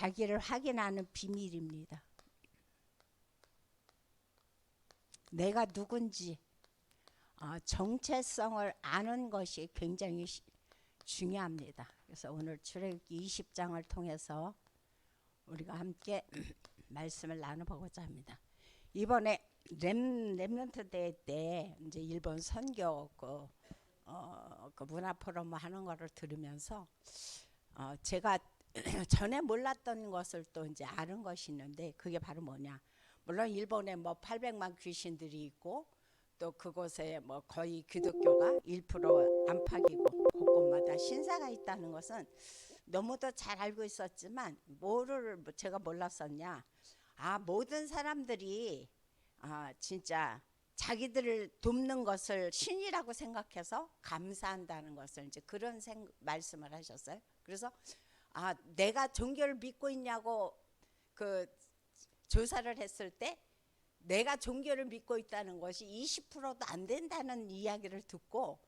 자기를 확인하는 비밀입니다. 내가 누군지 정체성을 아는 것이 굉장히 중요합니다. 그래서 오늘 출애굽기 20장을 통해서 우리가 함께 말씀을 나눠보고자 합니다. 이번에 렘넌트 대회 때 이제 일본 선교 그 문화 포럼 하는 거를 들으면서 제가 전에 몰랐던 것을 또 이제 아는 것이 있는데, 그게 바로 뭐냐? 물론 일본에 뭐 800만 귀신들이 있고 또 그곳에 뭐 거의 기독교가 1% 안팎이고 곳곳마다 신사가 있다는 것은 너무도 잘 알고 있었지만 뭐를 제가 몰랐었냐? 모든 사람들이 진짜 자기들을 돕는 것을 신이라고 생각해서 감사한다는 것을 이제 그런 말씀을 하셨어요. 그래서 내가 종교를 믿고 있냐고 그 조사를 했을 때 내가 종교를 믿고 있다는 것이 20%도 안 된다는 이야기를 듣고,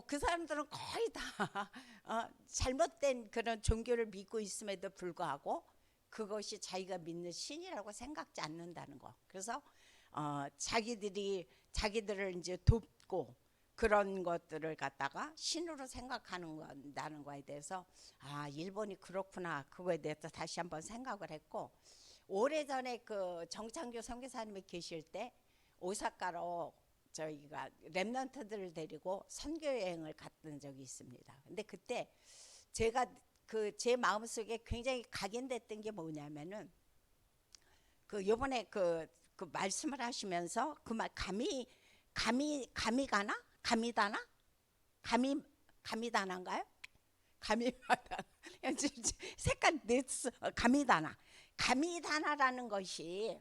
그 사람들은 거의 다 잘못된 그런 종교를 믿고 있음에도 불구하고 그것이 자기가 믿는 신이라고 생각지 않는다는 거. 그래서 자기들을 이제 돕고 그런 것들을 갖다가 신으로 생각한다는 거에 대해서 일본이 그렇구나, 그거에 대해서 다시 한번 생각을 했고, 오래전에 그 정창규 선교사님이 계실 때 오사카로 저희가 렘넌트들을 데리고 선교 여행을 갔던 적이 있습니다. 근데 그때 제가 제 마음속에 굉장히 각인됐던 게 뭐냐면은 요번에 그 말씀을 하시면서 그 말 감히 가나? 감이다나인가요? 감이다나. 색깔 냈어. 감이다나라는 것이,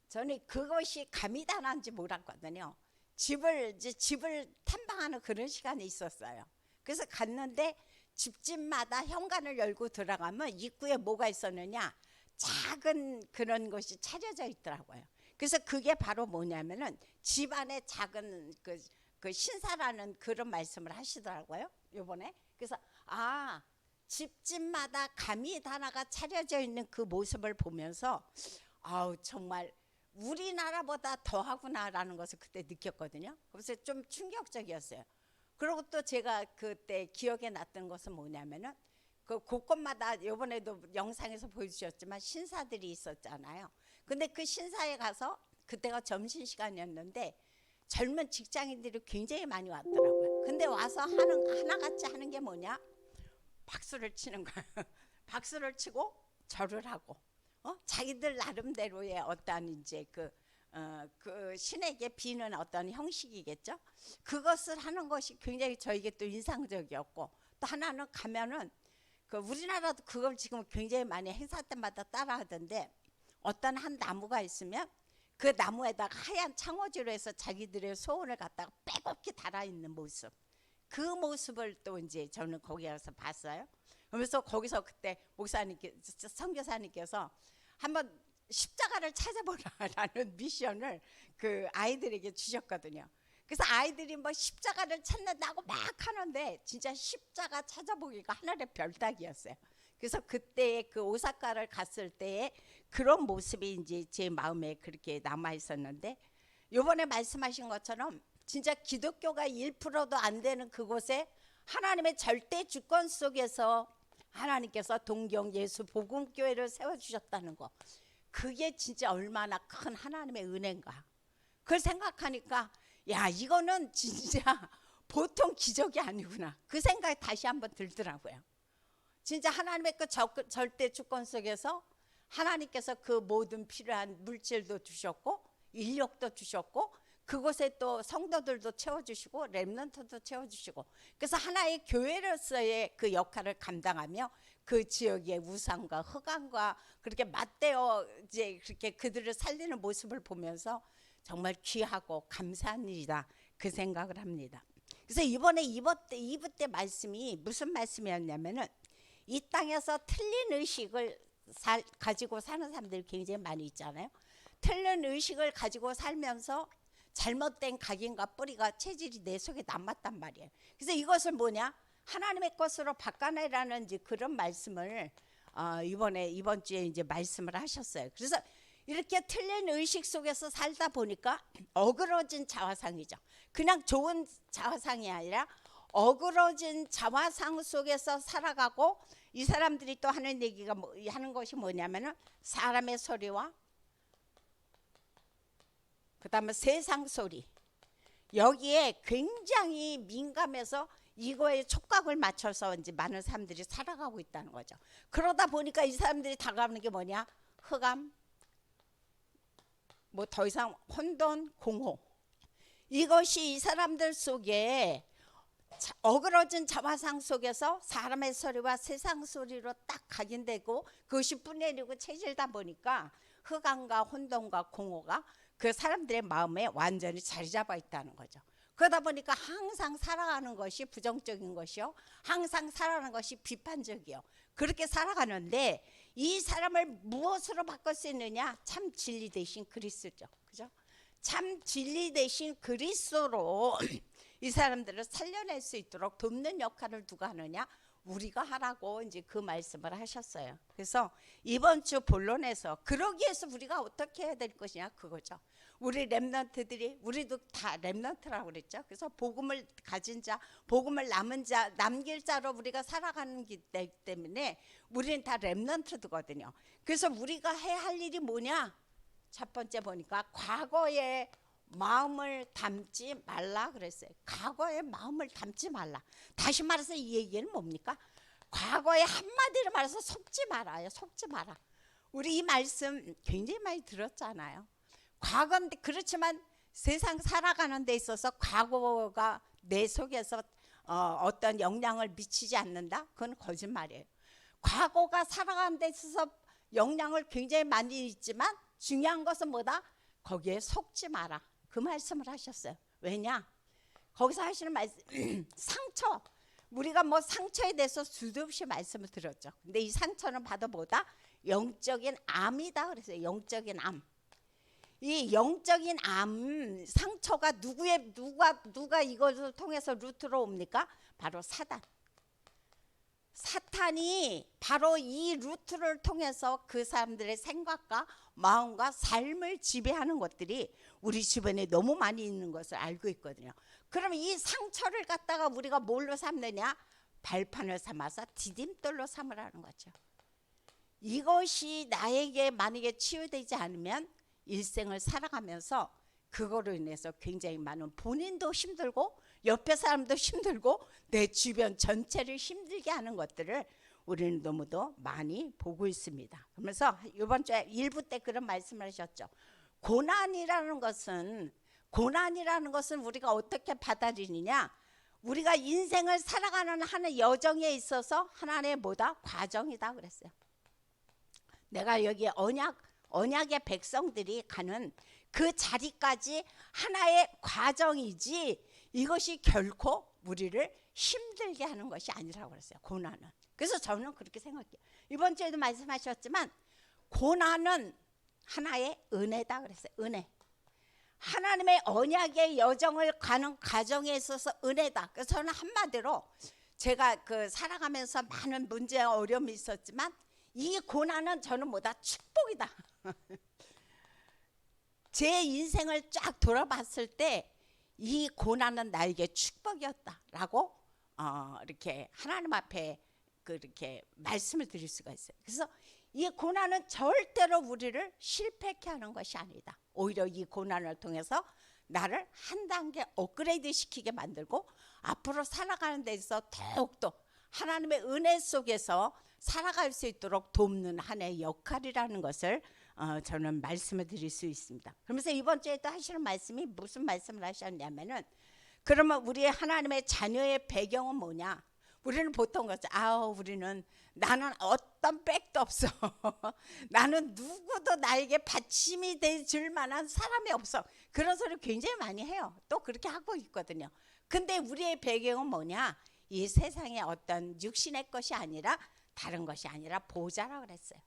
저는 그것이 감이다나인지 몰랐거든요. 집을 탐방하는 그런 시간이 있었어요. 그래서 갔는데 집집마다 현관을 열고 들어가면 입구에 뭐가 있었느냐? 작은 그런 것이 차려져 있더라고요. 그래서 그게 바로 뭐냐면은 집안에 작은 그 신사라는 그런 말씀을 하시더라고요, 요번에. 그래서 집집마다 감이다나가 차려져 있는 그 모습을 보면서 정말 우리나라보다 더하구나라는 것을 그때 느꼈거든요. 그래서 좀 충격적이었어요. 그리고 또 제가 그때 기억에 났던 것은 뭐냐면은 그 곳곳마다 이번에도 영상에서 보여주셨지만 신사들이 있었잖아요. 근데 그 신사에 가서 그때가 점심시간이었는데 젊은 직장인들이 굉장히 많이 왔더라고요. 근데 와서 하나같이 하는 게 뭐냐? 박수를 치는 거예요. 박수를 치고 절을 하고 자기들 나름대로의 어떤 이제 그 신에게 비는 어떤 형식이겠죠. 그것을 하는 것이 굉장히 저에게 또 인상적이었고, 또 하나는 가면은 우리나라도 그걸 지금 굉장히 많이 행사 때마다 따라 하던데, 어떤 한 나무가 있으면 그 나무에다가 하얀 창호지로 해서 자기들의 소원을 갖다가 빼곡히 달아있는 모습, 그 모습을 또 이제 저는 거기 가서 봤어요. 그러면서 거기서 그때 선교사님께서 한번 십자가를 찾아보라라는 미션을 그 아이들에게 주셨거든요. 그래서 아이들이 뭐 십자가를 찾는다고 막 하는데 진짜 십자가 찾아보기가 하늘의 별따기였어요. 그래서 그때 그 오사카를 갔을 때의 그런 모습이 이제 제 마음에 그렇게 남아 있었는데, 요번에 말씀하신 것처럼 진짜 기독교가 1%도 안 되는 그곳에 하나님의 절대 주권 속에서 하나님께서 동경 예수 복음교회를 세워주셨다는 거, 그게 진짜 얼마나 큰 하나님의 은혜인가. 그걸 생각하니까 이거는 진짜 보통 기적이 아니구나, 그 생각이 다시 한번 들더라고요. 진짜 하나님의 그 절대 주권 속에서 하나님께서 그 모든 필요한 물질도 주셨고 인력도 주셨고 그곳에 또 성도들도 채워주시고 렘넌트도 채워주시고, 그래서 하나의 교회로서의 그 역할을 감당하며 그 지역의 우상과 흑암과 그렇게 맞대어 이제 그렇게 그들을 살리는 모습을 보면서 정말 귀하고 감사한 일이다, 그 생각을 합니다. 그래서 이번에 2부 때 말씀이 무슨 말씀이었냐면은, 이 땅에서 틀린 의식을 가지고 사는 사람들이 굉장히 많이 있잖아요. 틀린 의식을 가지고 살면서 잘못된 각인과 뿌리가 체질이 내 속에 남았단 말이에요. 그래서 이것을 뭐냐? 하나님의 것으로 바꿔내라는 이제 그런 말씀을 이번 주에 이제 말씀을 하셨어요. 그래서 이렇게 틀린 의식 속에서 살다 보니까 어그러진 자화상이죠. 그냥 좋은 자화상이 아니라 어그러진 자화상 속에서 살아가고, 이 사람들이 또 하는 얘기가 하는 것이 뭐냐면은 사람의 소리와 그다음에 세상 소리, 여기에 굉장히 민감해서 이거에 촉각을 맞춰서 이제 많은 사람들이 살아가고 있다는 거죠. 그러다 보니까 이 사람들이 다가오는 게 뭐냐? 흑암, 뭐 더 이상 혼돈, 공허. 이것이 이 사람들 속에 어그러진 자화상 속에서 사람의 소리와 세상 소리로 딱 각인되고, 그것이 뿌내리고 체질다 보니까 흑암과 혼돈과 공허가 그 사람들의 마음에 완전히 자리 잡아 있다는 거죠. 그러다 보니까 항상 살아가는 것이 부정적인 것이요, 항상 살아가는 것이 비판적이요, 그렇게 살아가는데, 이 사람을 무엇으로 바꿀 수 있느냐? 참 진리 대신 그리스도죠. 그죠? 참 진리 대신 그리스도로 이 사람들을 살려낼 수 있도록 돕는 역할을 누가 하느냐? 우리가 하라고 이제 그 말씀을 하셨어요. 그래서 이번 주 본론에서 그러기 위해서 우리가 어떻게 해야 될 것이냐, 그거죠. 우리 렘넌트들이, 우리도 다 렘넌트라고 그랬죠. 그래서 복음을 가진 자, 복음을 남은 자, 남길 자로 우리가 살아가는 기 때문에 우리는 다 렘넌트거든요. 그래서 우리가 해야 할 일이 뭐냐? 첫 번째 보니까 과거의 마음을 담지 말라 그랬어요. 과거의 마음을 담지 말라. 다시 말해서 이 얘기는 뭡니까? 과거에 한마디로 말해서 속지 말아요. 속지 마라. 우리 이 말씀 굉장히 많이 들었잖아요. 과거인데, 그렇지만 세상 살아가는 데 있어서 과거가 내 속에서 어떤 영향을 미치지 않는다? 그건 거짓말이에요. 과거가 살아가는 데 있어서 영향을 굉장히 많이 있지만 중요한 것은 뭐다? 거기에 속지 마라. 그 말씀을 하셨어요. 왜냐? 거기서 하시는 말씀 상처, 우리가 뭐 상처에 대해서 수도 없이 말씀을 들었죠. 근데 이 상처는 봐도 뭐다? 영적인 암이다 그랬어요. 영적인 암. 이 영적인 암, 상처가 누가 이것을 통해서 루트로 옵니까? 바로 사단. 사탄이 바로 이 루트를 통해서 그 사람들의 생각과 마음과 삶을 지배하는 것들이 우리 주변에 너무 많이 있는 것을 알고 있거든요. 그러면 이 상처를 갖다가 우리가 뭘로 삼느냐? 발판을 삼아서 디딤돌로 삼으라는 거죠. 이것이 나에게 만약에 치유되지 않으면 일생을 살아가면서 그거로 인해서 굉장히 많은, 본인도 힘들고 옆에 사람도 힘들고 내 주변 전체를 힘들게 하는 것들을 우리는 너무도 많이 보고 있습니다. 그러면서 이번 주에 1부 때 그런 말씀을 하셨죠. 고난이라는 것은 우리가 어떻게 받아들이느냐? 우리가 인생을 살아가는 하는 여정에 있어서 하나님의 뭐다? 과정이다 그랬어요. 내가 여기 언약의 백성들이 가는 그 자리까지 하나의 과정이지, 이것이 결코 우리를 힘들게 하는 것이 아니라고 그랬어요. 고난은. 그래서 저는 그렇게 생각해요. 이번 주에도 말씀하셨지만 고난은 하나의 은혜다 그랬어요. 은혜. 하나님의 언약의 여정을 가는 과정에 있어서 은혜다. 그래서 저는 한마디로 제가 살아가면서 많은 문제와 어려움이 있었지만 이 고난은 저는 뭐다? 축복이다. 제 인생을 쫙 돌아봤을 때 이 고난은 나에게 축복이었다라고 이렇게 하나님 앞에 그렇게 말씀을 드릴 수가 있어요. 그래서 이 고난은 절대로 우리를 실패케 하는 것이 아니다. 오히려 이 고난을 통해서 나를 한 단계 업그레이드 시키게 만들고 앞으로 살아가는 데 있어서 더욱더 하나님의 은혜 속에서 살아갈 수 있도록 돕는 하나의 역할이라는 것을 저는 말씀을 드릴 수 있습니다. 그러면서 이번 주에 또 하시는 말씀이 무슨 말씀을 하셨냐면은, 그러면 우리의 하나님의 자녀의 배경은 뭐냐? 우리는 보통 그렇죠. 우리는, 나는 어떤 백도 없어. 나는 누구도 나에게 받침이 될 만한 사람이 없어. 그런 소리 굉장히 많이 해요. 또 그렇게 하고 있거든요. 근데 우리의 배경은 뭐냐? 이 세상의 어떤 육신의 것이 아니라, 다른 것이 아니라 보좌라고 그랬어요.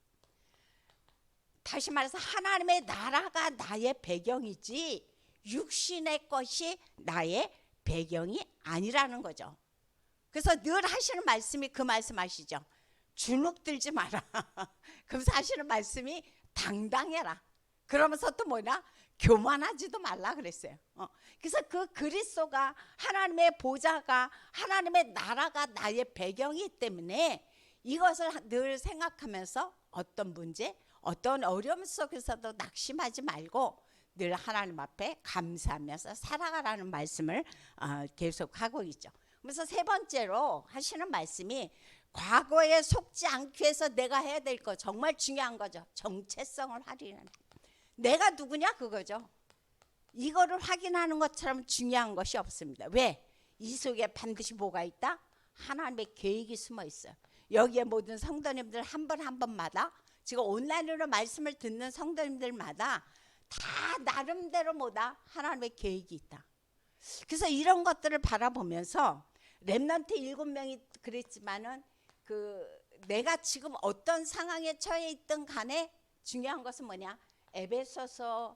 다시 말해서 하나님의 나라가 나의 배경이지 육신의 것이 나의 배경이 아니라는 거죠. 그래서 늘 하시는 말씀이 그 말씀 아시죠? 주눅 들지 마라. 그래서 하시는 말씀이 당당해라. 그러면서 또 뭐냐? 교만하지도 말라 그랬어요. 그래서 그 그리스도가 하나님의 보좌가 하나님의 나라가 나의 배경이기 때문에 이것을 늘 생각하면서 어떤 문제, 어떤 어려움 속에서도 낙심하지 말고 늘 하나님 앞에 감사하면서 살아가라는 말씀을 계속하고 있죠. 그래서 세 번째로 하시는 말씀이 과거에 속지 않기 위해서 내가 해야 될 거, 정말 중요한 거죠. 정체성을 확인하는. 내가 누구냐 그거죠. 이거를 확인하는 것처럼 중요한 것이 없습니다. 왜? 이 속에 반드시 뭐가 있다? 하나님의 계획이 숨어 있어요. 여기에 모든 성도님들 한 번 한 번마다, 지금 온라인으로 말씀을 듣는 성도님들마다 다 나름대로 뭐다? 하나님의 계획이 있다. 그래서 이런 것들을 바라보면서 렘넌트 7명이 그랬지만은 내가 지금 어떤 상황에 처해 있든 간에 중요한 것은 뭐냐? 에베소서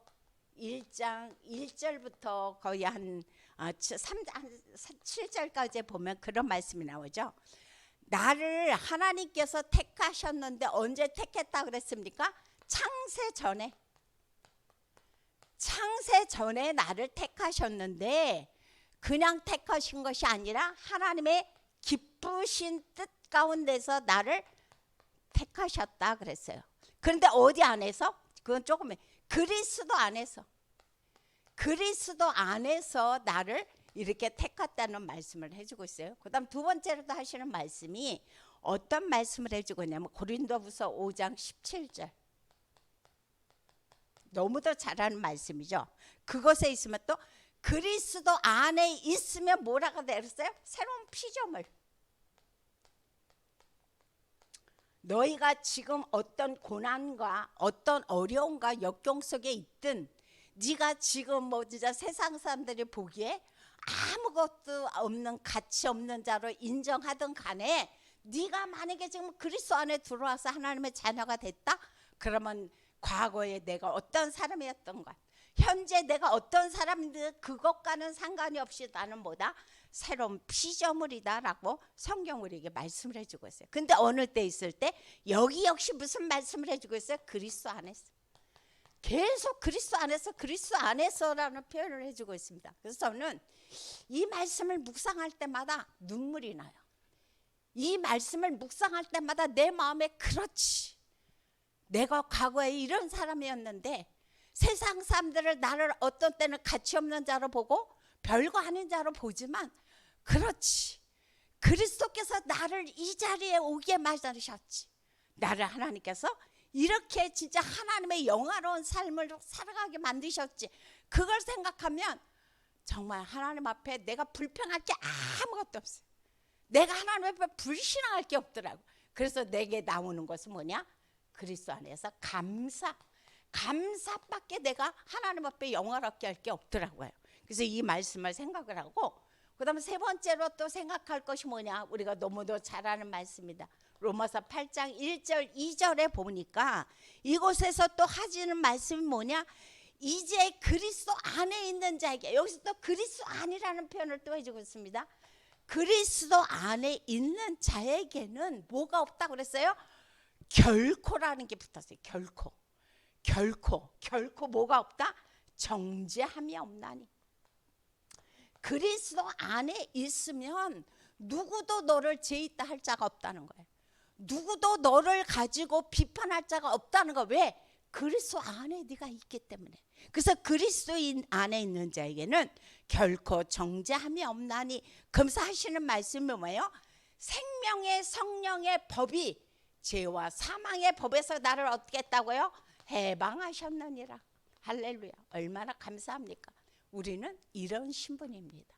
1장 1절부터 거의 한 7절까지 보면 그런 말씀이 나오죠. 나를 하나님께서 택하셨는데 언제 택했다 그랬습니까? 창세 전에 나를 택하셨는데 그냥 택하신 것이 아니라 하나님의 기쁘신 뜻 가운데서 나를 택하셨다 그랬어요. 그런데 어디 안에서? 그건 조금 그리스도 안에서 나를 이렇게 택했다는 말씀을 해주고 있어요. 그 다음 두 번째로도 하시는 말씀이 어떤 말씀을 해주고 있냐면 고린도후서 5장 17절. 너무도 잘하는 말씀이죠. 그것에 있으면 또 그리스도 안에 있으면 뭐라고 되었어요? 새로운 피조물. 너희가 지금 어떤 고난과 어떤 어려움과 역경 속에 있든, 네가 지금 뭐 진짜 세상 사람들이 보기에 아무것도 없는 가치 없는 자로 인정하든 간에 네가 만약에 지금 그리스도 안에 들어와서 하나님의 자녀가 됐다? 그러면 과거에 내가 어떤 사람이었던가, 현재 내가 어떤 사람인데 그것과는 상관이 없이 나는 뭐다? 새로운 피조물이다라고 성경 우리에게 말씀을 해주고 있어요. 근데 어느 때 있을 때 여기 역시 무슨 말씀을 해주고 있어요? 그리스도 안에서. 계속 그리스도 안에서라는 표현을 해주고 있습니다. 그래서 저는 이 말씀을 묵상할 때마다 눈물이 나요. 이 말씀을 묵상할 때마다 내 마음에 그렇지, 내가 과거에 이런 사람이었는데 세상 사람들을 나를 어떤 때는 가치 없는 자로 보고 별거 아닌 자로 보지만, 그렇지, 그리스도께서 나를 이 자리에 오게 만드셨지. 나를 하나님께서 이렇게 진짜 하나님의 영화로운 삶을 살아가게 만드셨지. 그걸 생각하면 정말 하나님 앞에 내가 불평할 게 아무것도 없어요. 내가 하나님 앞에 불신앙할 게 없더라고. 그래서 내게 나오는 것은 뭐냐? 그리스도 안에서 감사밖에 내가 하나님 앞에 영화롭게 할 게 없더라고요. 그래서 이 말씀을 생각을 하고, 그 다음에 세 번째로 또 생각할 것이 뭐냐? 우리가 너무도 잘 아는 말씀입니다. 로마서 8장 1절 2절에 보니까 이곳에서 또 하시는 말씀이 뭐냐? 이제 그리스도 안에 있는 자에게, 여기서 또 그리스도 안이라는 표현을 또 해주고 있습니다. 그리스도 안에 있는 자에게는 뭐가 없다고 그랬어요? 결코라는 게 붙었어요. 결코 뭐가 없다? 정죄함이 없나니. 그리스도 안에 있으면 누구도 너를 죄 있다 할 자가 없다는 거예요. 누구도 너를 가지고 비판할 자가 없다는 거. 왜? 그리스도 안에 네가 있기 때문에. 그래서 그리스도인 안에 있는 자에게는 결코 정죄함이 없나니. 검사하시는 말씀이 뭐예요? 생명의 성령의 법이 죄와 사망의 법에서 나를 어떻게 했다고요? 해방하셨느니라. 할렐루야. 얼마나 감사합니까? 우리는 이런 신분입니다.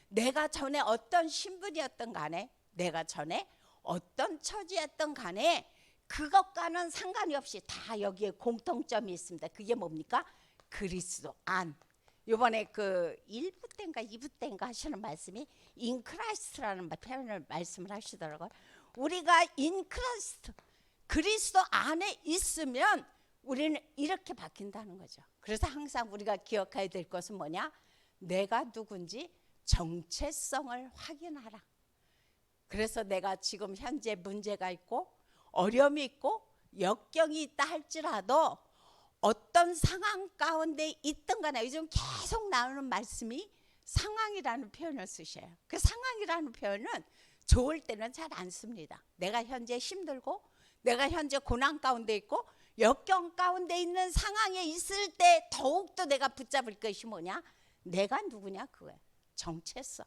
내가 전에 어떤 신분이었던 간에, 내가 전에 어떤 처지였던 간에 그것과는 상관이 없이 다 여기에 공통점이 있습니다. 그게 뭡니까? 그리스도 안. 이번에 그 1부 때인가 2부 때인가 하시는 말씀이 in Christ라는 표현을 말씀을 하시더라고요. 우리가 in Christ, 그리스도 안에 있으면 우리는 이렇게 바뀐다는 거죠. 그래서 항상 우리가 기억해야 될 것은 뭐냐? 내가 누군지 정체성을 확인하라. 그래서 내가 지금 현재 문제가 있고 어려움이 있고 역경이 있다 할지라도 어떤 상황 가운데 있든 간에 요즘 계속 나오는 말씀이 상황이라는 표현을 쓰셔요. 그 상황이라는 표현은 좋을 때는 잘 안 씁니다. 내가 현재 힘들고 내가 현재 고난 가운데 있고 역경 가운데 있는 상황에 있을 때 더욱더 내가 붙잡을 것이 뭐냐? 내가 누구냐 그거야. 정체성.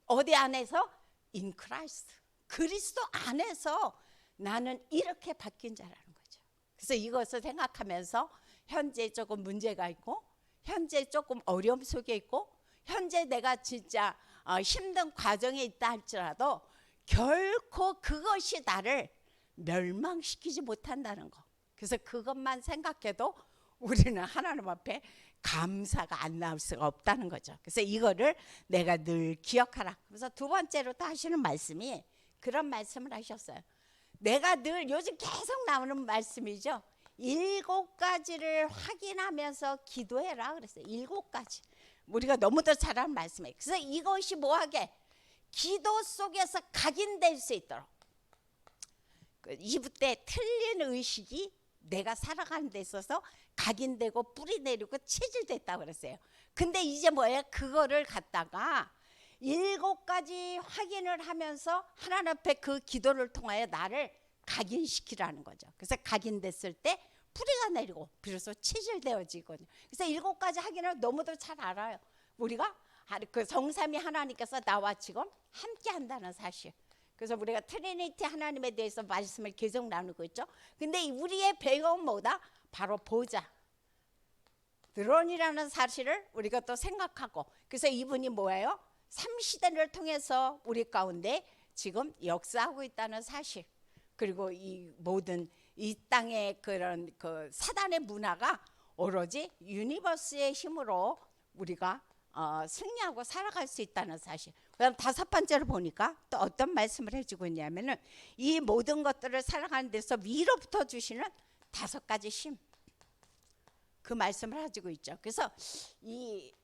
어디 안에서? In Christ. 그리스도 안에서 나는 이렇게 바뀐 자라는 거죠. 그래서 이것을 생각하면서 현재 조금 문제가 있고 현재 조금 어려움 속에 있고 현재 내가 진짜 힘든 과정에 있다 할지라도 결코 그것이 나를 멸망시키지 못한다는 거. 그래서 그것만 생각해도 우리는 하나님 앞에 감사가 안 나올 수가 없다는 거죠. 그래서 이거를 내가 늘 기억하라. 그래서 두 번째로 또 하시는 말씀이 그런 말씀을 하셨어요. 내가 늘 요즘 계속 나오는 말씀이죠. 7가지를 확인하면서 기도해라 그랬어요. 7가지. 우리가 너무도 잘하는 말씀이에요. 그래서 이것이 뭐하게? 기도 속에서 각인될 수 있도록. 이부 때 틀린 의식이 내가 살아가는 데 있어서 각인되고 뿌리 내리고 체질됐다고 그랬어요. 근데 이제 뭐예요? 그거를 갖다가 7가지 확인을 하면서 하나님 앞에 그 기도를 통하여 나를 각인시키라는 거죠. 그래서 각인됐을 때 뿌리가 내리고 비로소 체질되어지거든요. 그래서 7가지 확인을 너무도 잘 알아요. 우리가 그 성삼위 하나님께서 나와 지금 함께 한다는 사실. 그래서 우리가 트리니티 하나님에 대해서 말씀을 계속 나누고 있죠. 근데 우리의 배경은 뭐다? 바로 보좌 드론이라는 사실을 우리가 또 생각하고, 그래서 이분이 뭐예요? 3시대를 통해서 우리 가운데 지금 역사하고 있다는 사실, 그리고 이 모든 이 땅의 그런 그 사단의 문화가 오로지 유니버스의 힘으로 우리가 승리하고 살아갈 수 있다는 사실. 그다음 5번째로 보니까 또 어떤 말씀을 해주고 있냐면은 이 모든 것들을 살아가는 데서 위로부터 주시는 5가지 힘, 그 말씀을 가지고 있죠. 그래서 이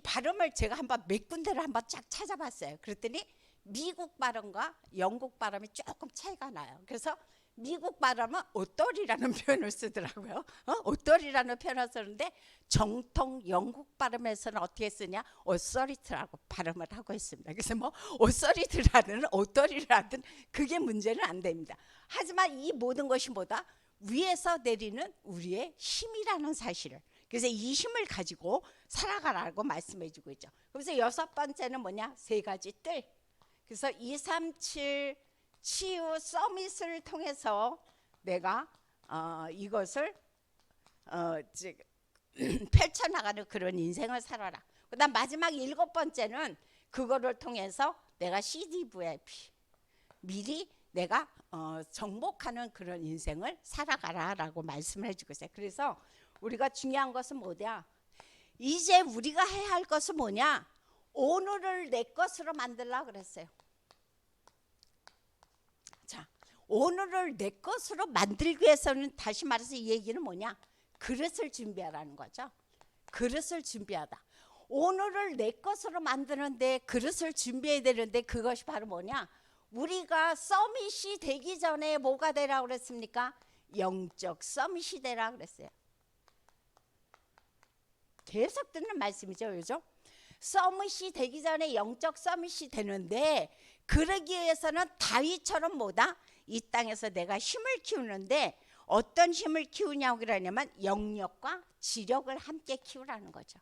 발음을 제가 한번 몇 군데를 한번 쫙 찾아봤어요. 그랬더니 미국 발음과 영국 발음이 조금 차이가 나요. 그래서 미국 발음은 오떨이라는 표현을 쓰더라고요. 오떨이라는 표현을 쓰는데 정통 영국 발음에서는 어떻게 쓰냐? 오서리티라고 발음을 하고 있습니다. 그래서 뭐 오서리티라든 오떨이라든 그게 문제는 안 됩니다. 하지만 이 모든 것이 뭐다? 위에서 내리는 우리의 힘이라는 사실을, 그래서 이 힘을 가지고 살아가라고 말씀해 주고 있죠. 그래서 6번째는 뭐냐? 3가지 뜰. 그래서 2, 3, 7 치유 서밋을 통해서 내가 이것을 펼쳐나가는 그런 인생을 살아라. 그다음 마지막 7번째는 그거를 통해서 내가 CDVIP 미리 내가 정복하는 그런 인생을 살아가라라고 말씀을 해주고 있어요. 그래서 우리가 중요한 것은 뭐냐? 이제 우리가 해야 할 것은 뭐냐? 오늘을 내 것으로 만들라 그랬어요. 자, 오늘을 내 것으로 만들기 위해서는 다시 말해서 이 얘기는 뭐냐? 그릇을 준비하라는 거죠. 그릇을 준비하다. 오늘을 내 것으로 만드는데 그릇을 준비해야 되는데 그것이 바로 뭐냐? 우리가 서밋이 되기 전에 뭐가 되라고 그랬습니까? 영적 서밋이 되라고 그랬어요. 계속 듣는 말씀이죠, 요즘. 서밋이 되기 전에 영적 서밋이 되는데 그러기 위해서는 다윗처럼 뭐다? 이 땅에서 내가 힘을 키우는데 어떤 힘을 키우냐고 그러냐면 영역과 지력을 함께 키우라는 거죠.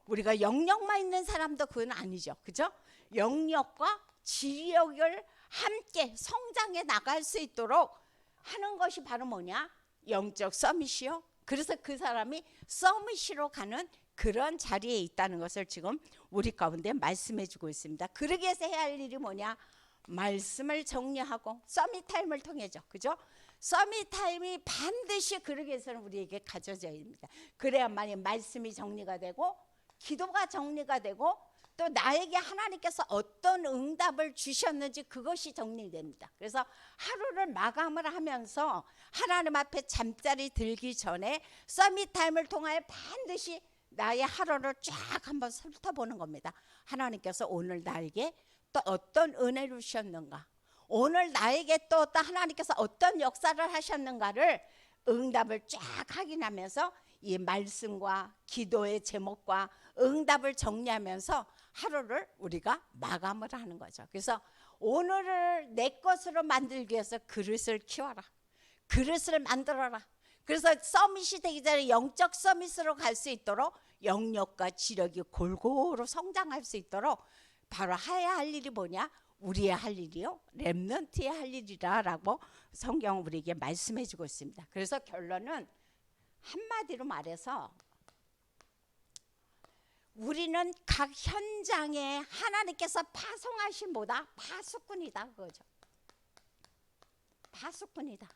우리가 영역만 있는 사람도 그건 아니죠, 그죠? 영역과 지력을 함께 성장해 나갈 수 있도록 하는 것이 바로 뭐냐? 영적 서밋이요. 그래서 그 사람이 서밋으로 가는 그런 자리에 있다는 것을 지금 우리 가운데 말씀해 주고 있습니다. 그러기 위해서 해야 할 일이 뭐냐? 말씀을 정리하고 서밋 타임을 통해죠, 그죠? 서밋 타임이 반드시 그러기 위해서는 우리에게 가져져야 됩니다. 그래야만이 말씀이 정리가 되고 기도가 정리가 되고 또 나에게 하나님께서 어떤 응답을 주셨는지 그것이 정리됩니다. 그래서 하루를 마감을 하면서 하나님 앞에 잠자리 들기 전에 서밋 타임을 통하여 반드시 나의 하루를 쫙 한번 훑어보는 겁니다. 하나님께서 오늘 나에게 또 어떤 은혜를 주셨는가, 오늘 나에게 또 하나님께서 어떤 역사를 하셨는가를 응답을 쫙 확인하면서 이 말씀과 기도의 제목과 응답을 정리하면서 하루를 우리가 마감을 하는 거죠. 그래서 오늘을 내 것으로 만들기 위해서 그릇을 키워라, 그릇을 만들어라. 그래서 서밋이 되기 전에 영적 서밋으로 갈 수 있도록 영역과 지력이 골고루 성장할 수 있도록 바로 해야 할 일이 뭐냐? 우리의 할 일이요, 렘넌트의 할 일이라라고 성경은 우리에게 말씀해 주고 있습니다. 그래서 결론은 한마디로 말해서 우리는 각 현장에 하나님께서 파송하신 보다 파수꾼이다, 그거죠. 파수꾼이다.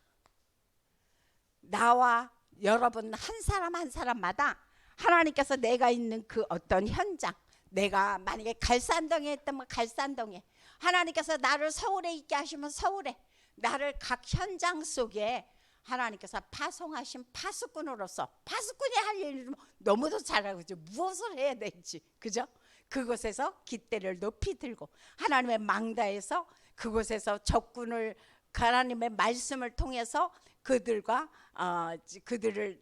나와 여러분 한 사람 한 사람마다 하나님께서 내가 있는 그 어떤 현장, 내가 만약에 갈산동에 있다면 갈산동에, 하나님께서 나를 서울에 있게 하시면 서울에, 나를 각 현장 속에 하나님께서 파송하신 파수꾼으로서, 파수꾼이 할 일을 너무도 잘하고 있죠. 무엇을 해야 될지, 그죠? 그곳에서 깃대를 높이 들고 하나님의 망다에서 그곳에서 적군을 하나님의 말씀을 통해서 그들과 그들을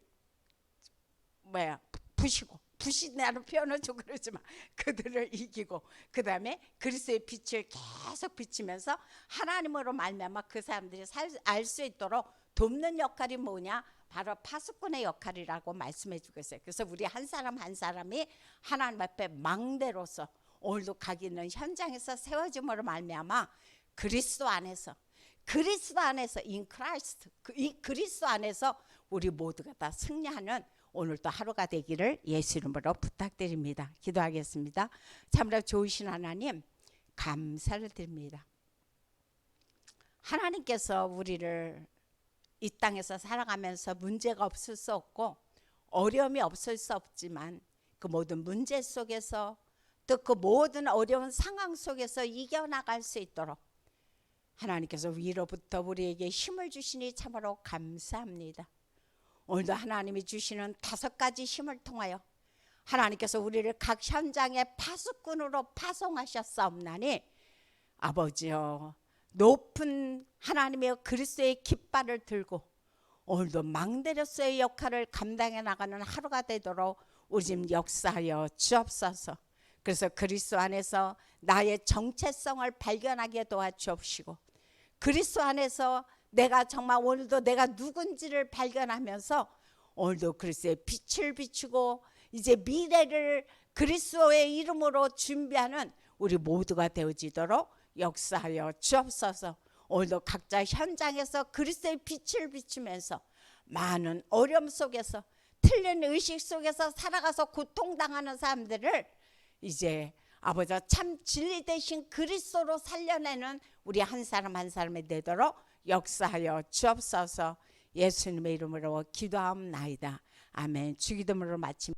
부시고, 부신다는 표현은 좀 그러지만 그들을 이기고, 그 다음에 그리스도의 빛을 계속 비치면서 하나님으로 말미암아 그 사람들이 알 수 있도록 돕는 역할이 뭐냐? 바로 파수꾼의 역할이라고 말씀해 주고 있어요. 그래서 우리 한 사람 한 사람이 하나님 앞에 망대로서 오늘도 각 있는 현장에서 세워짐으로 말미암아 그리스도 안에서 in Christ, 이 그리스도 안에서 우리 모두가 다 승리하는 오늘도 하루가 되기를 예수 이름으로 부탁드립니다. 기도하겠습니다. 참으로 좋으신 하나님, 감사를 드립니다. 하나님께서 우리를 이 땅에서 살아가면서 문제가 없을 수 없고 어려움이 없을 수 없지만 그 모든 문제 속에서 또 그 모든 어려운 상황 속에서 이겨나갈 수 있도록 하나님께서 위로부터 우리에게 힘을 주시니 참으로 감사합니다. 오늘도 하나님이 주시는 5가지 힘을 통하여 하나님께서 우리를 각 현장의 파수꾼으로 파송하셨사옵나니 아버지여, 높은 하나님의 그리스도의 깃발을 들고 오늘도 망대로서의 역할을 감당해 나가는 하루가 되도록 우리 집 역사하여 주옵소서. 그래서 그리스도 안에서 나의 정체성을 발견하게 도와주옵시고, 그리스도 안에서 내가 정말 오늘도 내가 누군지를 발견하면서 오늘도 그리스도의 빛을 비추고 이제 미래를 그리스도의 이름으로 준비하는 우리 모두가 되어지도록 역사하여 주옵소서. 오늘도 각자 현장에서 그리스도의 빛을 비추면서 많은 어려움 속에서 틀린 의식 속에서 살아가서 고통당하는 사람들을 이제 아버지 참 진리 되신 그리스도로 살려내는 우리 한 사람 한 사람이 되도록 역사하여 주옵소서. 예수님의 이름으로 기도하옵나이다. 아멘. 주기도문으로 마칩니다.